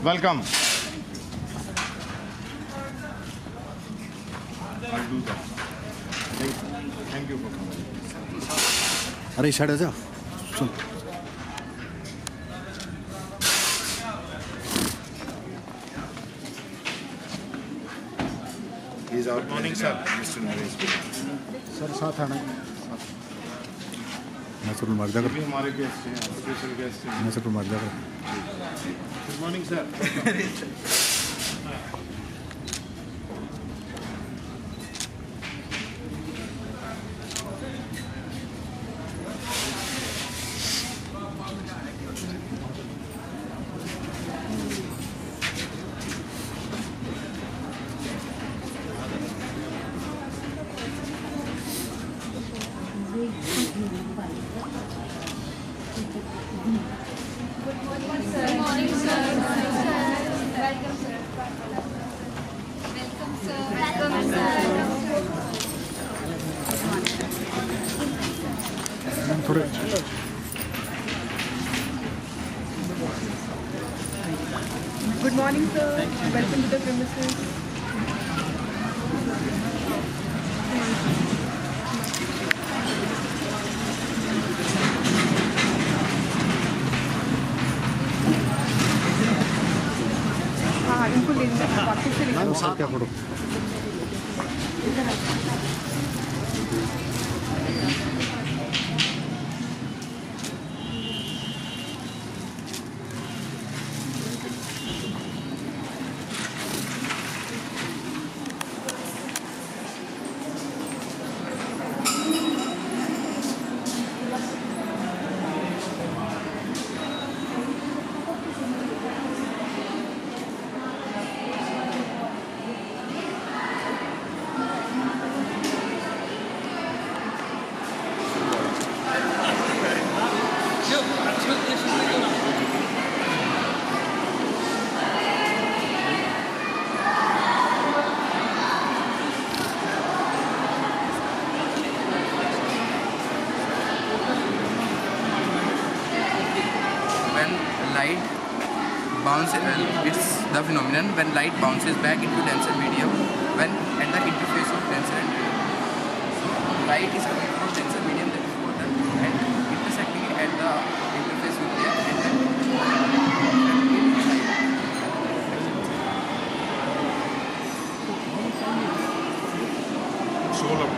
Welcome. Thank you for coming. अरे side जा सुन He's our morning sir, Mr. Naresh. Sir साथ आना नसरुल मर्दा कर भी हमारे गेस्ट हैं, स्पेशल गेस्ट हैं. नसरुल मर्दा कर Good morning sir. थोड़े Good morning, sir. Welcome to the premises. हाँ, इनको ले लीजिए, वापस से ले लीजिए। साथ क्या photo light bounces, it's the phenomenon when light bounces back into denser medium when at the interface of denser and medium. So light is coming from denser medium, that is water, and intersecting at the interface with air, and then Soul up.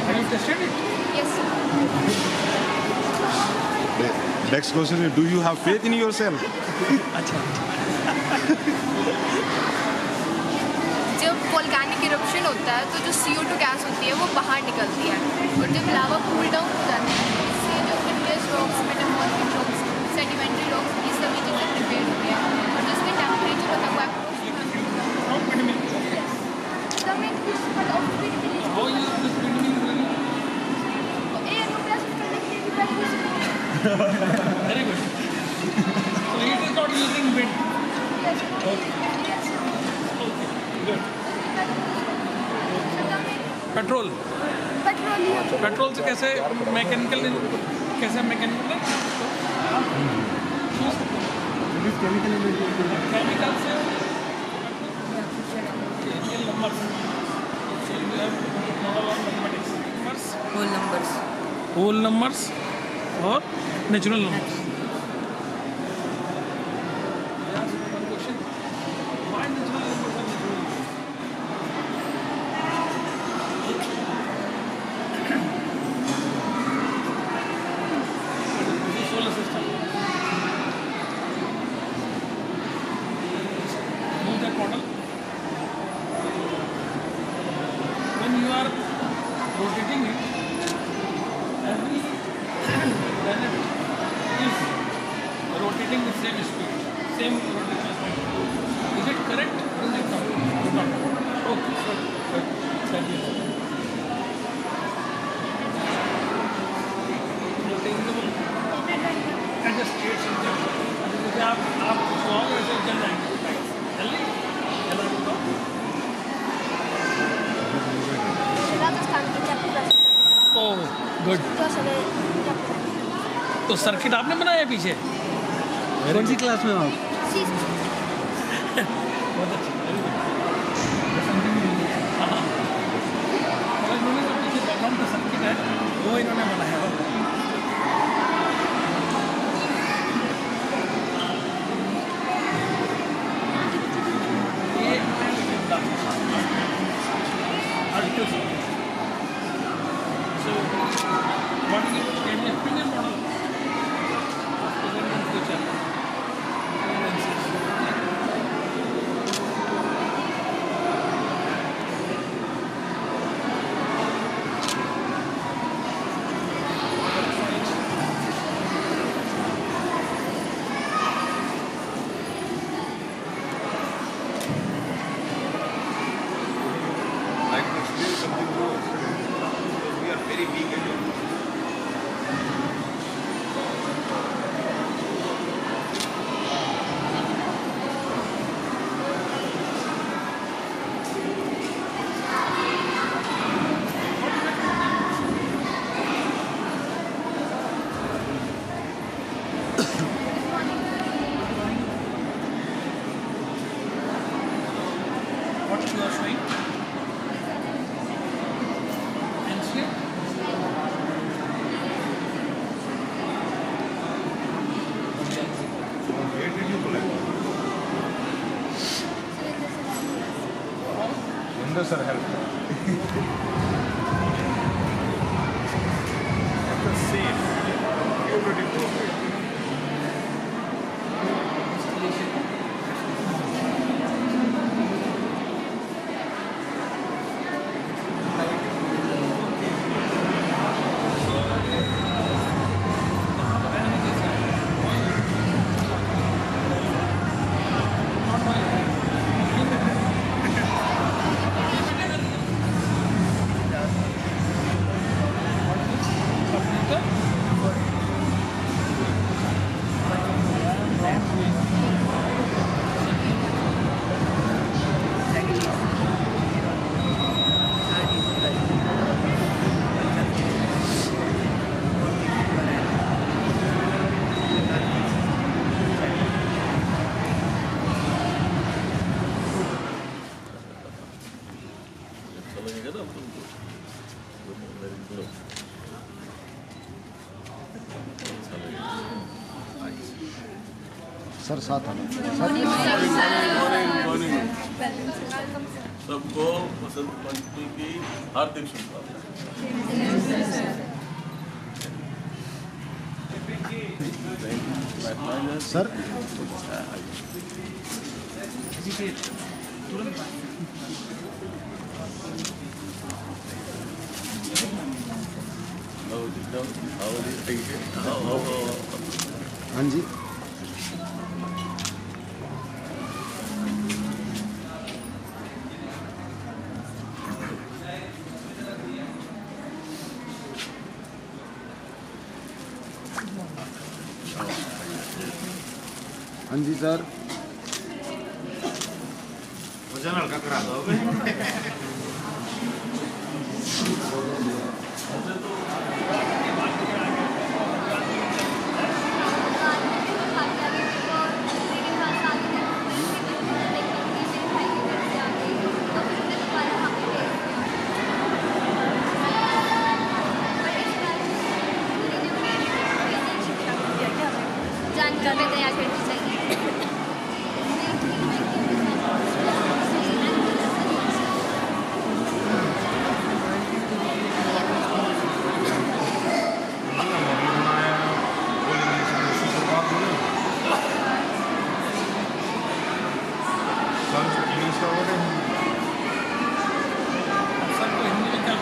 Have you tested it? Yes. Next question is, do you have faith in yourself? जब volcanic eruption होता है तो जो CO2 gas होती है वो बाहर निकलती है और जब लावा कूल डाउन हो जाता है इससे जो इनलेस rocks, metamorphic rocks, sedimentary rocks, ये सभी चीज़ें प्रिपेयर होती हैं और जिसमें टेम्परेचर होता है वो How you use this bitumen really? Very good. So it is not using wind. Okay. Good. Petrol petrol से कैसे मैकेनिकल है केमिकल से होल नंबर्स और natural numbers solar system. Move that model. When you are rotating it, every planet is rotating with same speed, same rotation speed. Is it correct? Is it not? It's not. Okay, sorry. Thank you. Adjust states in them. जैसे आप सुहाग वैसे चल जाएंगे जल्दी चला तो oh good तो सर्किट आपने बनाया पीछे कौन सी क्लास में हो आप? बहुत अच्छा हाँ इन्होंने जो पीछे बैकग्राउंड का सर्किट है वो इन्होंने बनाया है So, what is it? Can you explain your model? Present and future. Like to explain something to us. We are very weak at it. What you are showing? Ancient. Where did you collect? Windows sir help. That's the same. You already told me. Sir साथ आना सबको बसंत पंचमी की हार्दिक शुभकामनाएं। Sir हाँ जी हाँ जी sir वजन हल्का करा दो जानकारी तैयार करनी चाहिए सर को हिंदी में क्या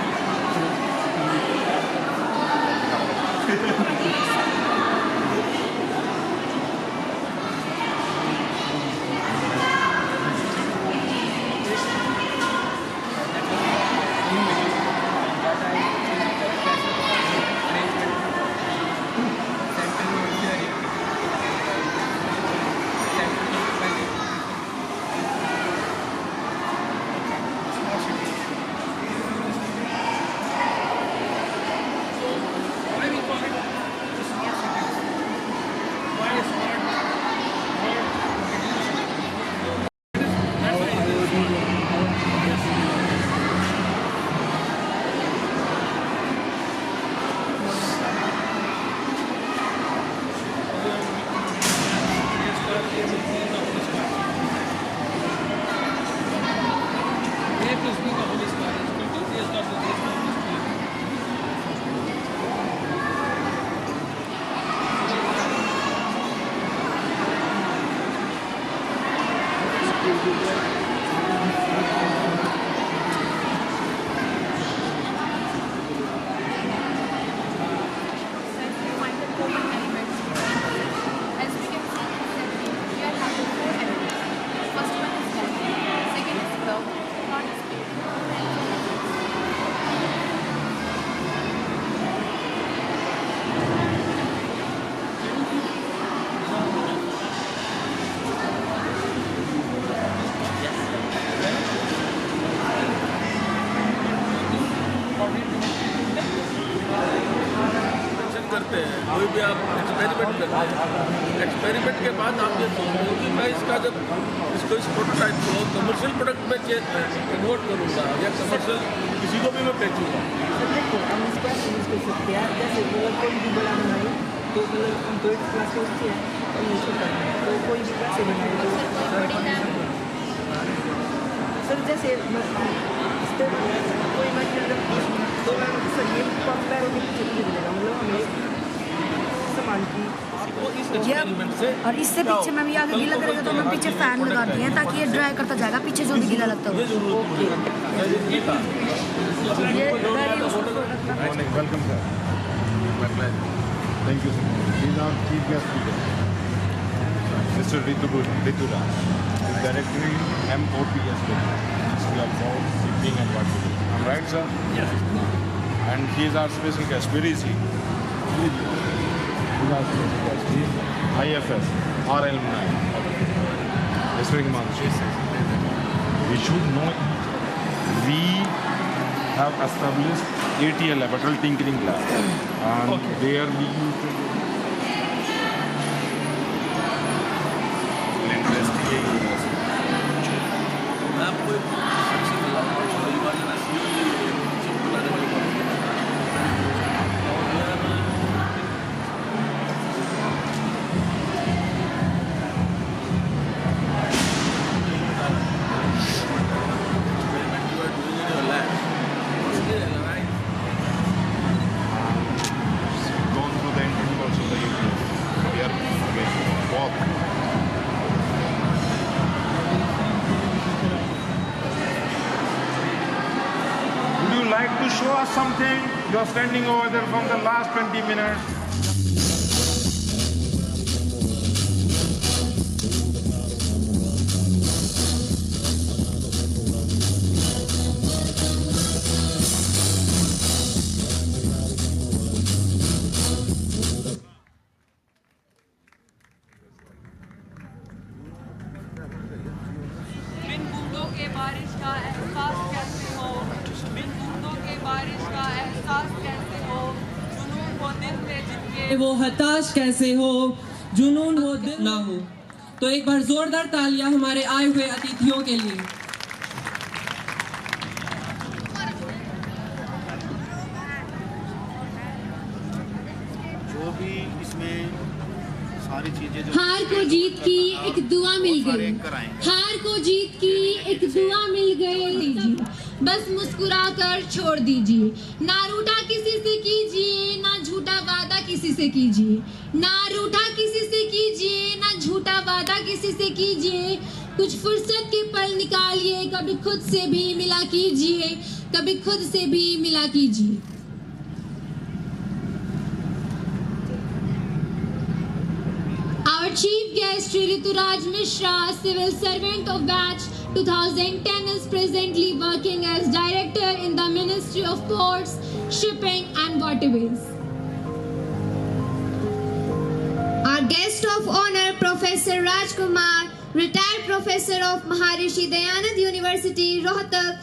Why we call it smart cities? Why smart? find the common elements. As we can see, we are having 4 elements. First one is light, second is curve, third is plane. करते हैं कोई भी आप experiment करते हैं experiment के बाद आप ये सोचते हो कि मैं इसका जब इसको इस प्रोटोटाइप को कमर्शियल प्रोडक्ट में कन्वर्ट करूँगा या कमर्शियल किसी को भी मैं बेचूँगा सर देखो हम इसका यूज़ कर सकते हैं जैसे अगर कोई भी बनाना है तो मतलब तो एक क्लास होती है और यूज़ करना है तो कोई भी क्लास से बनाए तो सर जैसे इस पर कोई मटेरियल तो सर ये कंपेयर होकर पीछे मिलेगा मतलब हमें सामान की आपको इस एक्सपेरिमेंट से और इससे पीछे में भी आगे गीला करेगा तो हम पीछे फैन लगाते हैं ताकि ये ड्राई करता जाएगा पीछे जो भी गीला लगता ये हो। जरूरत ये था ये very useful product है। morning. Welcome, sir. My pleasure. Thank you, sir. These are chief guest speaker. Mr. Rituraj is directly MOPS Ministry of Port, Shipping and Water. I'm right, sir? Yes. And he is our special guest. Where is he? He is our special guest. He is IFS, RL9. Mr. Himanshu. We should know we have established ATL lab, Adult Tinkering Lab, and there we used to मैं आपको एक instruction दिलाऊंगा, वही बात है ना, सबको लाने वाली बात है। Experiment you are doing in your lab. Still, right? gone through the interview also. You are standing over there from the last 20 minutes. बिन बूंदों के बारिश का एहसास कैसे हो, बिन बूंदों के बारिश का एहसास कैसे हो, जुनून हो दिल में जिनके वो हताश कैसे हो, जुनून हो दिल ना हो। तो एक बार जोरदार तालियां हमारे आए हुए अतिथियों के लिए। जो भी इसमें सारी चीजें जो हार को जीत की एक दुआ मिल गई, हार को जीत की एक दुआ मिल गई, बस मुस्कुरा कर छोड़ दीजिए, ना रूठा किसी से कीजिए, ना झूठा वादा किसी से कीजिए, ना रूठा किसी से कीजिए, ना झूठा वादा किसी से कीजिए, कुछ फुर्सत के पल निकालिए, कभी खुद से भी मिला कीजिए, कभी खुद से भी मिला कीजिए। Our chief guest, Rituraj Mishra, civil servant of batch 2010, is presently working as director in the Ministry of Ports, Shipping and Waterways. Our guest of honor, Professor Rajkumar, retired professor of Maharishi Dayanand University, Rohtak,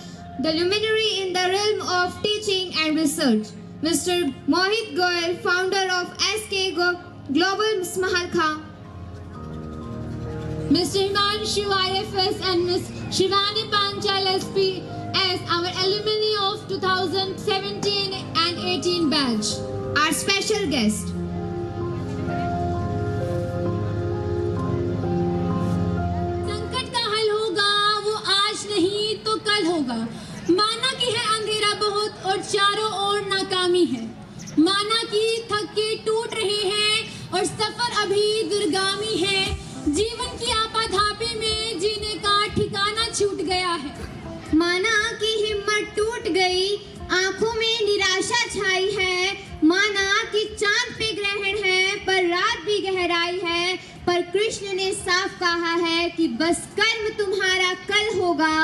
the luminary in the realm of teaching and research. Mr. Mohit Goyal, founder of SK Global Smaharkha. Mr. Himanshu IFS and Ms. Shivani Panchal SPS, our alumni of 2017 and 18 batch. Our special guest. संकट का हल होगा वो आज नहीं तो कल होगा, माना कि है अंधेरा बहुत और चारों ओर नाकामी है, माना कि थक के टूट रहे हैं और सफर अभी दुर्गामी है, जीवन की आपाधापी में जीने का ठिकाना छूट गया है, माना कि हिम्मत टूट गई, आंखों में निराशा छाई है, माना कि चांद पे ग्रहण है पर रात भी गहराई है, पर कृष्ण ने साफ कहा है कि बस कर्म तुम्हारा कल होगा।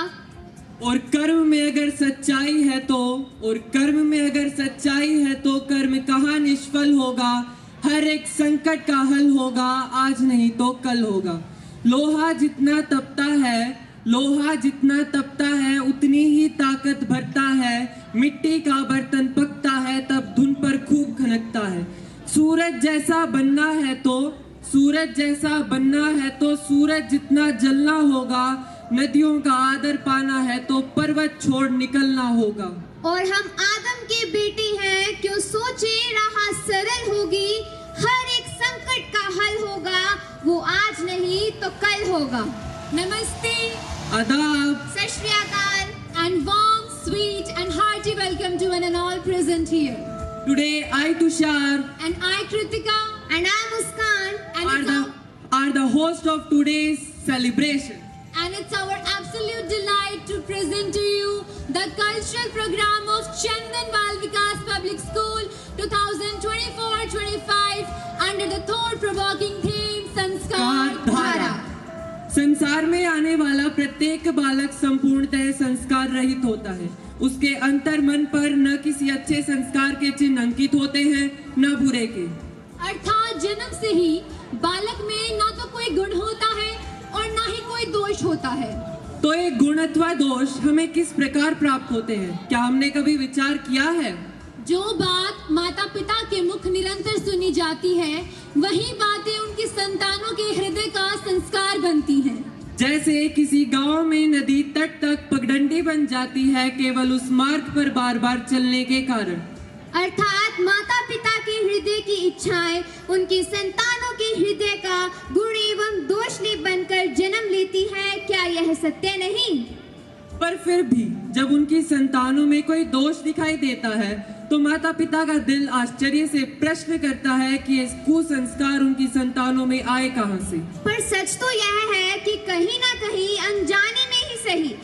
और कर्म में अगर सच्चाई है तो, और कर्म में अगर सच्चाई है तो कर्म कहाँ निष्फल होगा, हर एक संकट का हल होगा, आज नहीं तो कल होगा। लोहा जितना तपता है, लोहा जितना तपता है उतनी ही ताकत भरता है, मिट्टी का बर्तन पकता है तब धुन पर खूब खनकता है। सूरज जैसा बनना है तो, सूरज जैसा बनना है तो सूरज जितना जलना होगा, नदियों का आदर पाना है तो पर्वत छोड़ निकलना होगा। और हम आदम के बेटे हैं, क्यों सोचे राह सरल होगी, हर एक संकट का हल होगा, वो आज नहीं तो कल होगा। नमस्ते, आदाब, सत श्री अकाल, and warm, sweet and hearty welcome to one and all present here. Today I Tushar And I Kritika and I Muskan and are the host of today's celebration. And it's our absolute delight to present to you the cultural program of Chandan Bal Vikas Public School 2024-25 under the thought-provoking theme संस्कार धारा। संसार में आने वाला प्रत्येक बालक संपूर्णतः संस्कार रहित होता है, उसके अंतर मन पर न किसी अच्छे संस्कार के चिन्ह अंकित होते हैं न बुरे के। अर्थात जन्म से ही बालक में ना तो कोई गुण होता है और ना ही कोई दोष होता है। तो एक गुण अथवा दोष हमें किस प्रकार प्राप्त होते हैं, क्या हमने कभी विचार किया है? जो बात माता पिता के मुख निरंतर सुनी जाती है, वही बातें उनकी संतानों के हृदय का संस्कार बनती हैं। जैसे किसी गांव में नदी तट तक पगडंडी बन जाती है केवल उस मार्ग पर बार बार चलने के कारण। अर्थात माता पिता के हृदय की इच्छाएं उनकी संतानों के हृदय का गुण एवं दोष ने बनकर जन्म लेती है, क्या यह सत्य नहीं? पर फिर भी जब उनकी संतानों में कोई दोष दिखाई देता है तो माता पिता का दिल आश्चर्य से प्रश्न करता है कि ये कुसंस्कार उनकी संतानों में आए कहां से। पर सच तो यह है कि कहीं ना कहीं अनजाने में ही सही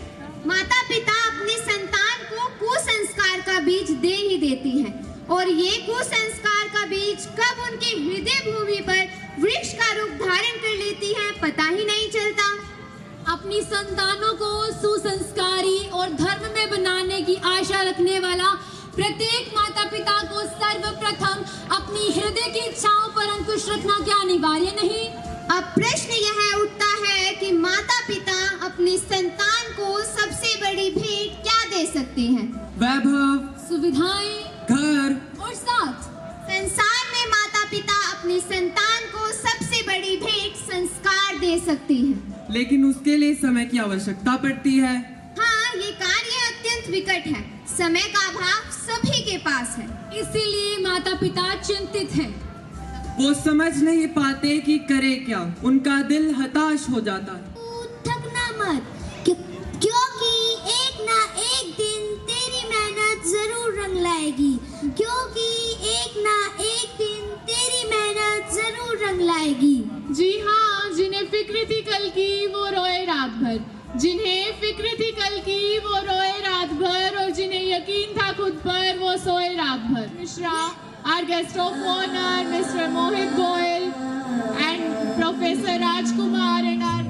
माता पिता अपने संतान को कुसंस्कार का बीज दे ही देती हैं। और ये कुसंस्कार का बीज कब उनकी हृदय भूमि पर वृक्ष का रूप धारण कर लेती है पता ही नहीं चलता। अपनी संतानों को सुसंस्कारी और धर्म में बनाने की आशा रखने वाला प्रत्येक माता पिता को सर्वप्रथम अपनी हृदय की इच्छाओं पर अंकुश रखना क्या अनिवार्य नहीं? अब प्रश्न यह उठता है कि माता पिता अपनी संतान को सबसे बड़ी भेंट क्या दे सकते हैं? वैभव, सुविधाएं, घर और साथ। संसार में माता पिता अपनी संतान को सबसे बड़ी भेंट संस्कार दे सकते हैं, लेकिन उसके लिए समय की आवश्यकता पड़ती है। हाँ, ये कार्य अत्यंत विकट है। समय का अभाव सभी के पास है, इसीलिए माता पिता चिंतित हैं। वो समझ नहीं पाते कि करे क्या, उनका दिल हताश हो जाता है। थकना मत, क्योंकि एक ना एक दिन तेरी मेहनत जरूर रंग लाएगी, क्योंकि एक ना एक दिन तेरी मेहनत जरूर रंग लाएगी। जी हाँ, जिन्हें फिक्र थी कल की वो रोए रात भर, जिन्हें फिक्र थी कल की वो रोए रात भर, और जिन्हें यकीन था खुद पर वो सोए रात भर। Mishra, our guest of honor, Mr. Mohit Goel and Professor Rajkumar and our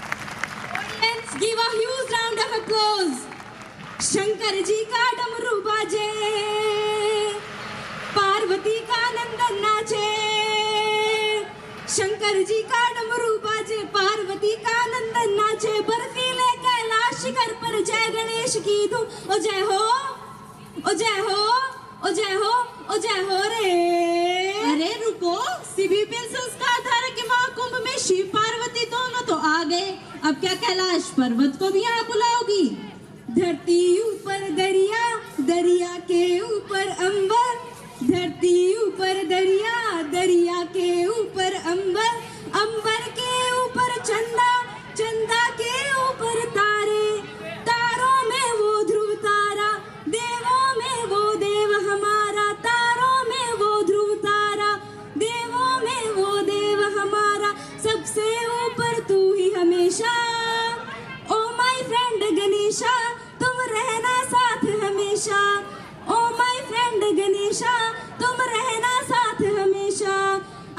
Audience, give a huge round of applause. Shankar ji का डमरू बाजे, पार्वती का नंदन नाचे। शंकर जी का डमरू बाजे, पार्वती का नंदन नाचे। बर्फीले कैलाश शिखर पर जय गणेश की धूम। ओ जय हो, ओ जय हो, ओ जय हो, ओ जय हो रे। अरे रुको, सीबी पेंसिल्स का आधार के महाकुंभ में शिव पार्वती दोनों तो आ गए, अब क्या कैलाश पर्वत को भी यहाँ बुलाओगी? धरती ऊपर दरिया, दरिया के ऊपर अंबर। धरती ऊपर दरिया, दरिया के ऊपर अंबर। अंबर के ऊपर चंदा, चंदा के ऊपर तारे। तारों में वो ध्रुव तारा, देवों में वो देव हमारा। तारों में वो ध्रुव तारा, देवों में वो देव हमारा। सबसे ऊपर तू ही हमेशा। ओ माय फ्रेंड गणेशा, तुम रहना साथ हमेशा। ओ माय फ्रेंड गणेशा, तुम रहना साथ हमेशा।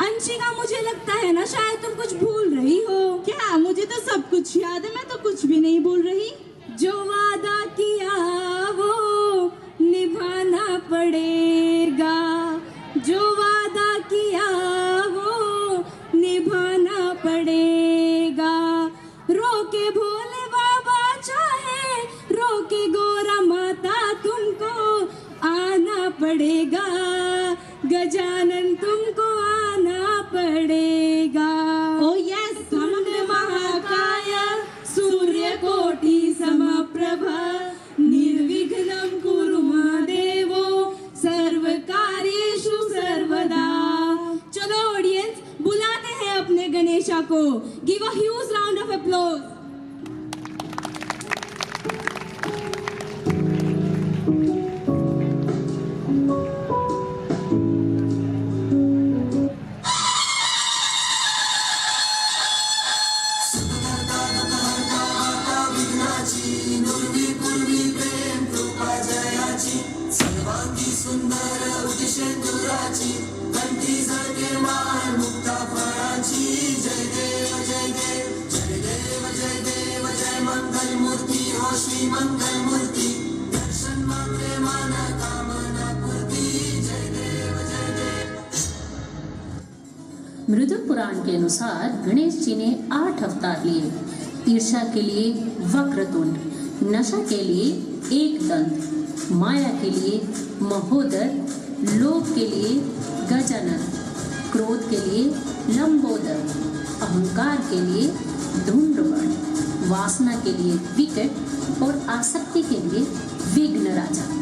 अंशिका, मुझे लगता है ना शायद तुम कुछ भूल रही हो। क्या? मुझे तो सब कुछ याद है, मैं तो कुछ भी नहीं भूल रही। जो वादा किया वो निभाना पड़ेगा। जो वादा किया वो निभाना पड़ेगा। रोके भोले बाबा चाहे रोके गोरा माता, तुमको आना पड़ेगा। गजानन तुमको आना पड़ेगा। ओ यस, समग्र महाकाय सूर्यकोटि समप्रभ निर्विघ्नं कुरु महादेवो सर्वकार्येषु सर्वदा। चलो ऑडियंस, बुलाते हैं अपने गणेशा को। Give a huge round of applause. मृदु पुराण के अनुसार गणेश जी ने 8 अवतार लिए। ईर्ष्या के लिए वक्रतुंड, नशा के लिए एक दंत, माया के लिए महोदर, लोभ के लिए गजानन, क्रोध के लिए लंबोदर, अहंकार के लिए धूम्रवर्ण, वासना के लिए विकट और आसक्ति के लिए विघ्न राजा।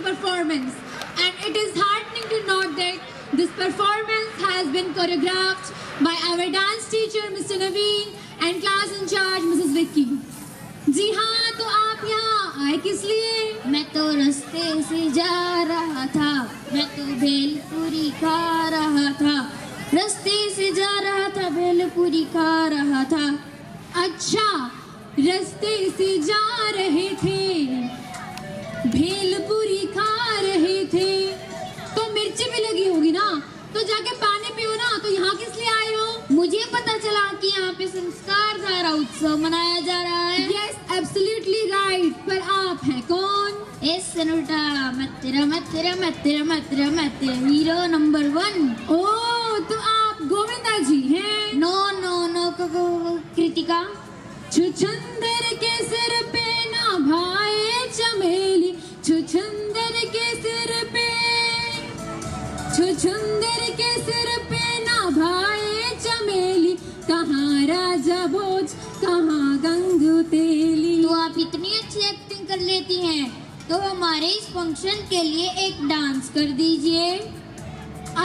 performance, and it is heartening to note that this performance has been choreographed by our dance teacher Mr. Naveen and class in charge Mrs. Vicky. जी हाँ, तो आप यहाँ आए किस लिए? मैं तो रास्ते से जा रहा था, मैं तो भेलपुरी खा रहा था, रास्ते से जा रहा था, भेलपुरी खा रहा था। अच्छा, रास्ते से जा रहे थे, भेलपुरी खा रहे थे, तो मिर्ची भी लगी होगी ना, तो जाके पानी पियो ना। तो यहाँ किस लिए आए हो? मुझे पता चला कि यहाँ पे संस्कार धारा उत्सव मनाया जा रहा है। Yes, absolutely right. पर आप हैं कौन? सनुटा, मैं तेरा हीरो नंबर 1। ओह, तो आप गोविंदा जी हैं? नो कृतिका। छुछंदर के सिर पे ना भाए चमेली, छुछंदर के सिर पे, छुछंदर के सिर पे ना भाए चमेली, कहाँ राजा भोज, कहाँ गंगू तेली। तो आप इतनी अच्छी एक्टिंग कर लेती हैं, तो हमारे इस फंक्शन के लिए एक डांस कर दीजिए।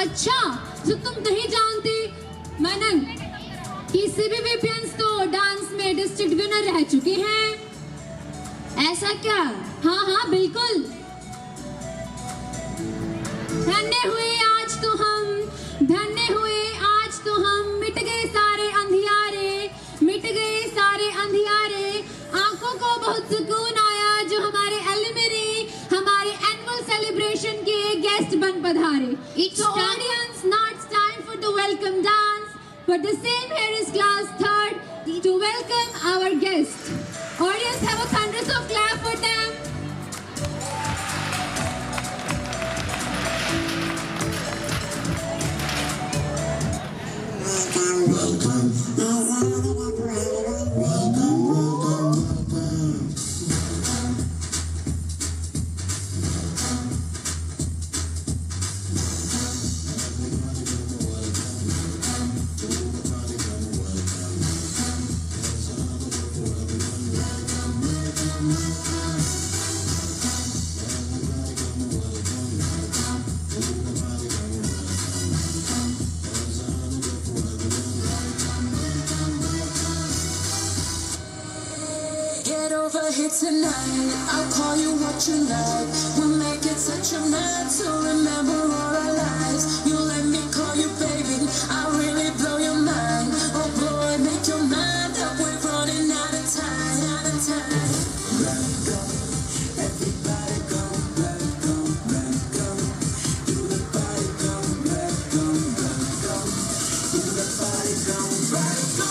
अच्छा, जो तुम नहीं जानते, मैंने किसी भी विपियंस तो डांस में डिस्ट्रिक्ट विनर रह चुके हैं। ऐसा क्या? हाँ, बिल्कुल। धन्य हुए आज तो हम, धन्य हुए आज तो हम, मिट गए सारे अंधियारे, मिट गए सारे अंधियारे, आंखों को बहुत सुकून आया जो हमारे एलुमनी, हमारे एनुअल सेलिब्रेशन के गेस्ट बन पधारे। It's audience, now it's time for the welcome dance. For the same here is class 3rd to welcome our guest. Audience, have a thunderous of clap for them. Tonight, I'll call you what you like. We'll make it such a night to remember all our lives. You let me call you baby, I'll really blow your mind. Oh boy, make your mind up, we're running out of time, out of time. Let go, everybody go, let go, let go. Do the body go, let go, let go. Do the body go, let go.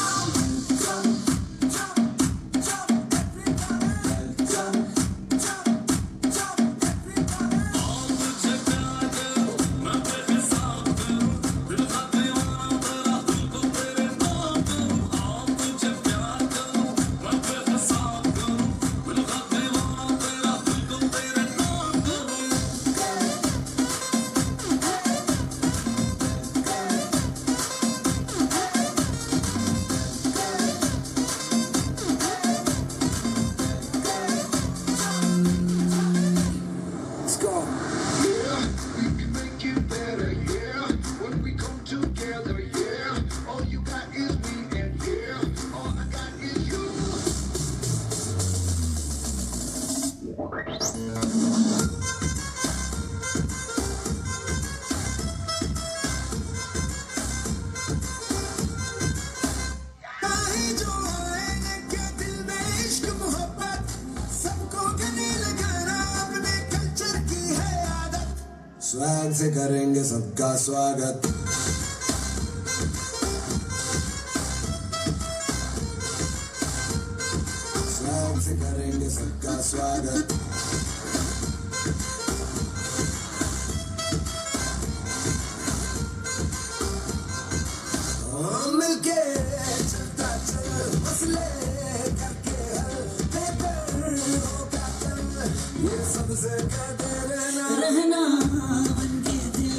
Swag से करेंगे सबका स्वागत। Swag से करेंगे सबका स्वागत। मिलके चलता चल, मसले करके हल, पेपर होगा कल, ये सबसे कहते रहना बनके दिल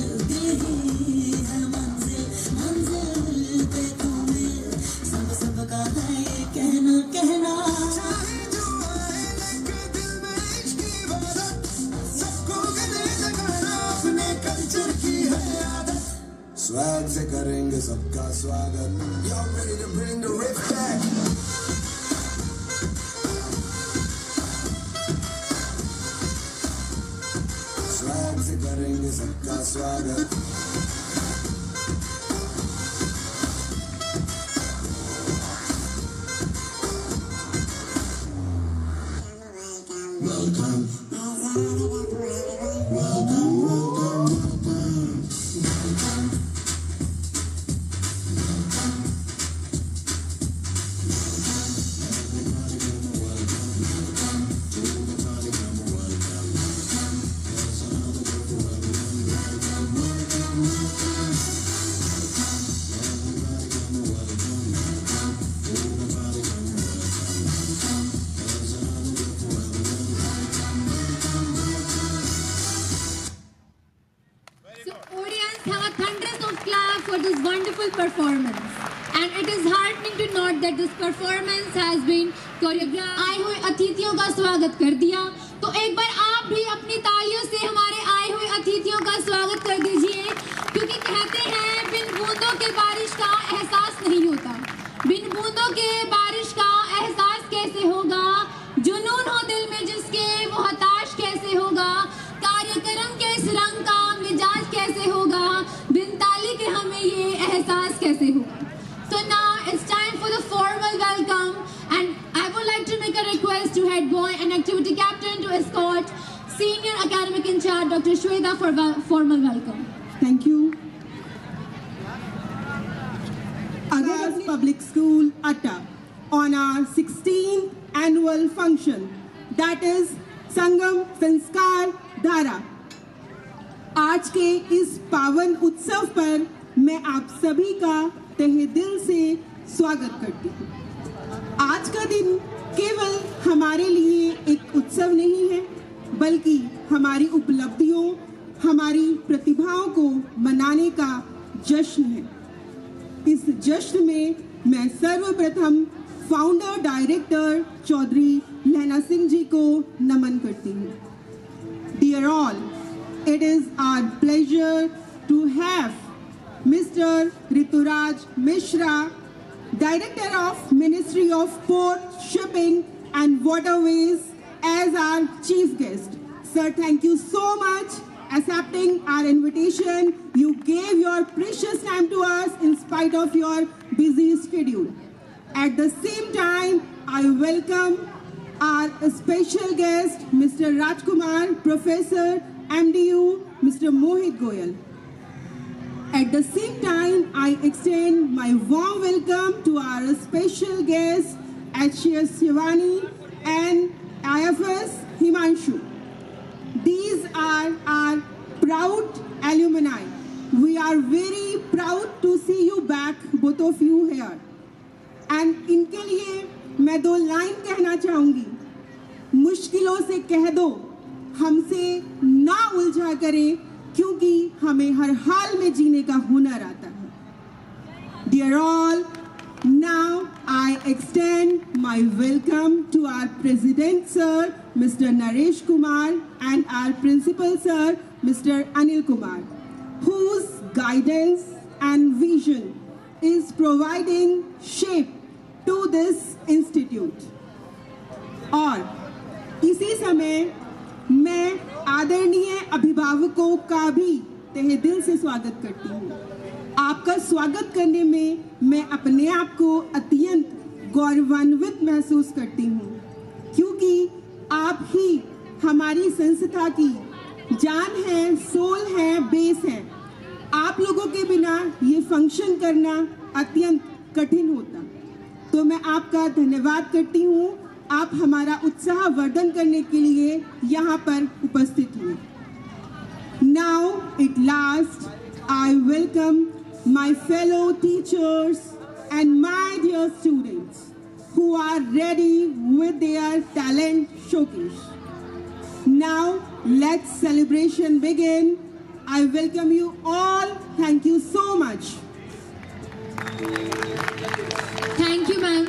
ही है मंजिल, मंजिल पे तुम्हें सबका है ये कहना कहना। चाहे जो आए लेके दिल में इश्क की बात, सबको Swag से करेंगे सबका स्वागत. Y'all ready to bring the riff back? Swag से करेंगे सबका स्वागत. Welcome. So audience have a thunderous of clap for this wonderful performance. And it is heartening to note that this performance has been choreographed. आए हुए अतिथियों का स्वागत कर दिया. तो एक बार आप भी अपनी तालियों से हमारे आए हुए अतिथियों का स्वागत कर दीजिए. क्योंकि कहते हैं बिन बूंदों के बारिश का एहसास नहीं होता. बिन बूंदों के बारिश का एहसास कैसे होगा? जुनून हो दिल में जिसके वो हताश कैसे होगा? कार्यक्रम के इस रंग का मिजाज कैसे होगा? बिन ताली के हमें ये एहसास कैसे होगा? So now it's time for the formal welcome, and I would like to make a request to head boy and activity captain to escort senior academic in charge Dr. Shweta for formal welcome. Thank you. Agar's Public School, Atta, on our 16th annual function, that is Sangam Sanskar Dhara. आज के इस पावन उत्सव पर मैं आप सभी का तहे दिल से स्वागत करती हूँ. आज का दिन केवल हमारे लिए एक उत्सव नहीं है, बल्कि हमारी उपलब्धियों, हमारी प्रतिभाओं को मनाने का जश्न है. इस जश्न में मैं सर्वप्रथम फाउंडर डायरेक्टर चौधरी लहना सिंह जी को नमन करती हूँ. Dear all, it is our pleasure to have Mr. Rituraj Mishra, Director of Ministry of Port, Shipping and Waterways, as our chief guest. Sir, thank you so much accepting our invitation. You gave your precious time to us in spite of your busy schedule. At the same time, I welcome our special guest, Mr. Rajkumar, Professor, MDU, Mr. Mohit Goyal. At the same time, I extend my warm welcome to our special guests, HS Shivani and IFS Himanshu. These are our proud alumni. We are very proud to see you back, both of you here. And इनके लिए मैं 2 line कहना चाहूँगी. मुश्किलों से कह दो, हमसे ना उलझा करें, क्योंकि हमें हर हाल में जीने का हुनर आता है. Dear all, now I extend my welcome to our President Sir, Mr. Naresh Kumar, and our Principal Sir, Mr. Anil Kumar, whose guidance and vision is providing shape to this institute. और इसी समय मैं आदरणीय अभिभावकों का भी तहे दिल से स्वागत करती हूँ. आपका स्वागत करने में मैं अपने आप को अत्यंत गौरवान्वित महसूस करती हूँ, क्योंकि आप ही हमारी संस्था की जान है, सोल है, बेस है. आप लोगों के बिना ये फंक्शन करना अत्यंत कठिन होता. तो मैं आपका धन्यवाद करती हूँ. आप हमारा उत्साह वर्धन करने के लिए यहाँ पर उपस्थित हुए. Now at last I welcome my fellow teachers and my dear students who are ready with their talent showcase. Now let celebration begin. I welcome you all. Thank you so much. Thank you, ma'am.